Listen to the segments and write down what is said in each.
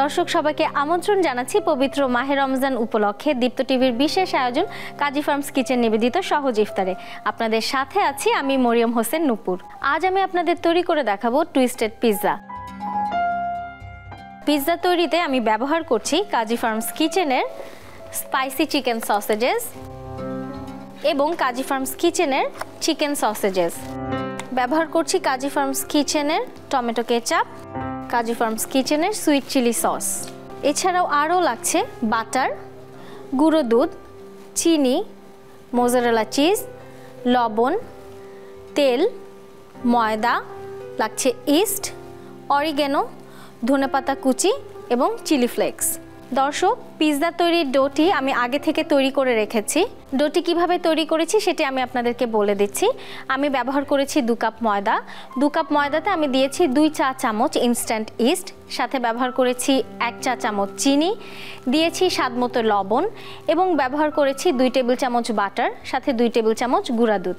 দর্শক সবাইকে আমন্ত্রণ জানাচ্ছি পবিত্র মাহে রমজান উপলক্ষে দীপ্ত টিভির বিশেষ আয়োজন কাজী ফার্মস কিচেন নিবেদিত সহজ ইফতারে। আপনাদের সাথে আছি আমি মরিয়ম হোসেন নুপুর। আজ আমি আপনাদের তৈরি করে দেখাবো টুইস্টেড পিৎজা। পিৎজা তৈরিতে আমি ব্যবহার করছি কাজী ফার্মস কিচেনের স্পাইসি চিকেন সসেজেস এবং কাজী ফার্মস কিচেনের চিকেন সসেজেস। ব্যবহার করছি কাজী ফার্মস কিচেনের টমেটো কেচাপ, কাজী ফার্মস কিচেনের সুইট চিলি সস। এছাড়াও আরও লাগছে বাটার, গুঁড়ো দুধ, চিনি, মোজারেলা চিজ, লবণ, তেল, ময়দা, লাগছে ইস্ট, অরিগ্যানো, ধনেপাতা কুচি এবং চিলি ফ্লেক্স। দর্শক, পিৎজা তৈরির ডোটি আমি আগে থেকে তৈরি করে রেখেছি। ডোটি কিভাবে তৈরি করেছি সেটি আমি আপনাদেরকে বলে দিচ্ছি। আমি ব্যবহার করেছি 2 কাপ ময়দা। 2 কাপ ময়দাতে আমি দিয়েছি 2 চা চামচ ইনস্ট্যান্ট ইস্ট, সাথে ব্যবহার করেছি 1 চা চামচ চিনি, দিয়েছি স্বাদমতো লবণ এবং ব্যবহার করেছি 2 টেবিল চামচ বাটার, সাথে 2 টেবিল চামচ গুঁড়া দুধ।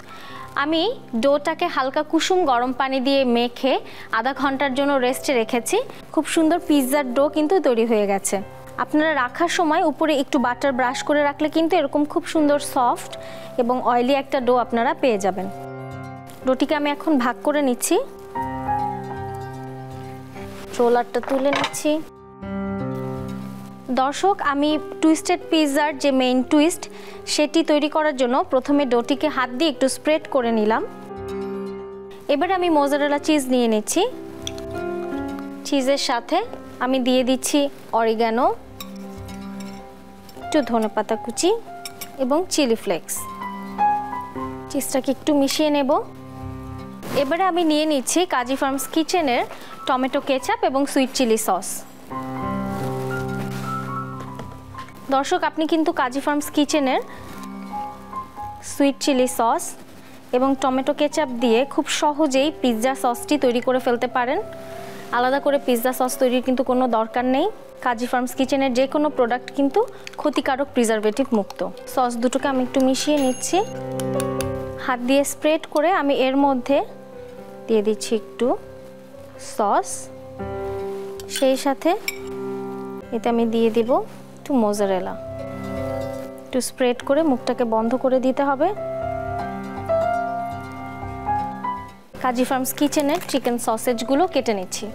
আমি ডোটাকে হালকা কুসুম গরম পানি দিয়ে মেখে আধা ঘন্টার জন্য রেস্টে রেখেছি। খুব সুন্দর পিৎজার ডো কিন্তু তৈরি হয়ে গেছে। আপনারা রাখার সময় উপরে একটু বাটার ব্রাশ করে রাখলে কিন্তু এরকম খুব সুন্দর সফট এবং অয়েলি একটা ডো আপনারা পেয়ে যাবেন। ডোটিকে আমি এখন ভাগ করে নিচ্ছি। রোলারটা তুলে নিচ্ছি। দর্শক, আমি টুইস্টেড পিৎজার যে মেইন টুইস্ট সেটি তৈরি করার জন্য প্রথমে ডোটিকে হাত দিয়ে একটু স্প্রেড করে নিলাম। এবার আমি মোজারেলা চিজ নিয়ে নিচ্ছি। চিজের সাথে আমি দিয়ে দিচ্ছি অরিগ্যানো, একটু ধনেপাতা কুচি এবং চিলি ফ্লেক্স। চিজটাকে একটু মিশিয়ে নেব। এবারে আমি নিয়ে নিচ্ছি কাজী ফার্মস কিচেনের টমেটো কেচাপ এবং সুইট চিলি সস। দর্শক, আপনি কিন্তু কাজী ফার্মস কিচেনের সুইট চিলি সস এবং টমেটো কেচাপ দিয়ে খুব সহজেই পিৎজা সসটি তৈরি করে ফেলতে পারেন। আলাদা করে পিৎজা সস তৈরির কিন্তু কোনো দরকার নেই। কাজী ফার্মস কিচেনের যে কোনো প্রোডাক্ট কিন্তু ক্ষতিকারক প্রিজারভেটিভ মুক্ত। সস দুটোকে আমি একটু মিশিয়ে নিচ্ছি। হাত দিয়ে স্প্রেড করে আমি এর মধ্যে দিয়ে দিচ্ছি একটু সস, সেই সাথে এতে আমি দিয়ে দিব একটু মোজারেলা। একটু স্প্রেড করে মুখটাকে বন্ধ করে দিতে হবে। কাজী ফার্মস কিচেনের চিকেন সসেজগুলো কেটে নিচ্ছি।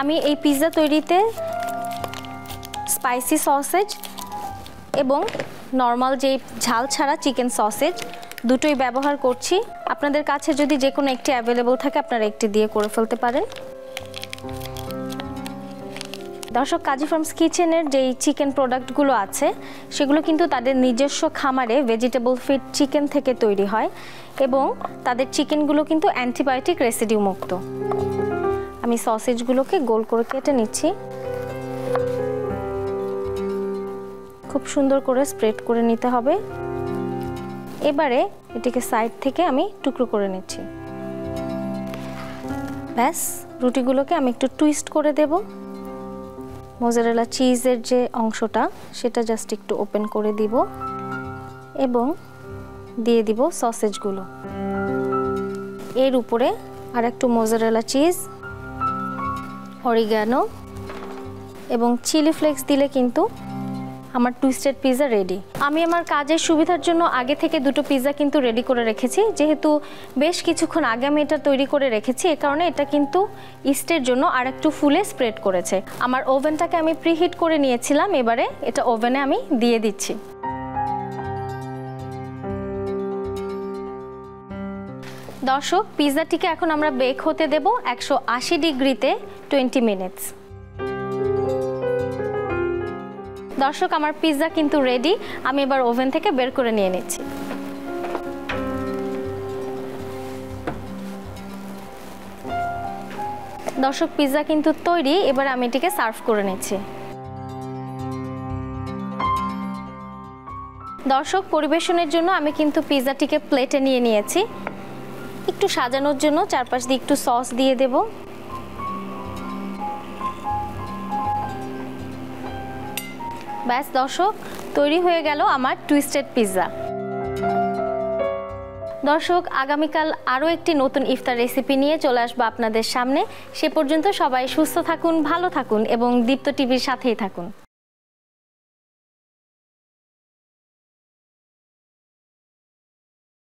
আমি এই পিৎজা তৈরিতে স্পাইসি সসেজ এবং নর্মাল যে ঝাল ছাড়া চিকেন সসেজ দুটোই ব্যবহার করছি। আপনাদের কাছে যদি যে কোনো একটি অ্যাভেলেবল থাকে আপনারা একটি দিয়ে করে ফেলতে পারেন। দর্শক, কাজী ফার্মস কিচেনের যেই চিকেন প্রোডাক্টগুলো আছে সেগুলো কিন্তু তাদের নিজস্ব খামারে ভেজিটেবল ফিড চিকেন থেকে তৈরি হয় এবং তাদের চিকেনগুলো কিন্তু অ্যান্টিবায়োটিক রেসিডিউ মুক্ত। আমি সসেজগুলোকে গোল করে কেটে নিচ্ছি। খুব সুন্দর করে স্প্রেড করে নিতে হবে। এবারে এটিকে সাইড থেকে আমি টুকরো করে নিচ্ছি। ব্যাস, রুটিগুলোকে আমি একটু টুইস্ট করে দেব। মোজারেলা চিজের যে অংশটা সেটা জাস্ট একটু ওপেন করে দিব এবং দিয়ে দিব সসেজগুলো। এর উপরে আর একটু মোজারেলা চিজ, অরিগ্যানো এবং চিলি ফ্লেক্স দিলে কিন্তু আমার টুইস্টেড পিৎজা রেডি। আমি আমার কাজের সুবিধার জন্য আগে থেকে 2টো পিৎজা কিন্তু রেডি করে রেখেছি। যেহেতু বেশ কিছুক্ষণ আগে আমি এটা তৈরি করে রেখেছি, এ কারণে এটা কিন্তু ইস্টের জন্য আর একটু ফুলে স্প্রেড করেছে। আমার ওভেনটাকে আমি প্রিহিট করে নিয়েছিলাম। এবারে এটা ওভেনে আমি দিয়ে দিচ্ছি। দর্শক, পিৎজাটিকে এখন আমরা বেক হতে দেব 180 ডিগ্রিতে 20 মিনিটস। দর্শক, আমার পিৎজা কিন্তু রেডি। আমি এবার ওভেন থেকে বের করে নিয়ে নিচ্ছি। দর্শক, পিৎজা কিন্তু তৈরি। এবার আমি এটিকে সার্ভ করে নিচ্ছি। দর্শক, পরিবেশনের জন্য আমি কিন্তু পিৎজাটিকে প্লেটে নিয়ে নিয়েছি। একটু সাজানোর জন্য চারপাশ দিয়ে একটু সস দিয়ে দেব। ব্যাস দর্শক, তৈরি হয়ে গেল আমার টুইস্টেড পিৎজা। দর্শক, আগামীকাল আরও একটি নতুন ইফতার রেসিপি নিয়ে চলে আসবো আপনাদের সামনে। সে পর্যন্ত সবাই সুস্থ থাকুন, ভালো থাকুন এবং দীপ্ত টিভির সাথেই থাকুন।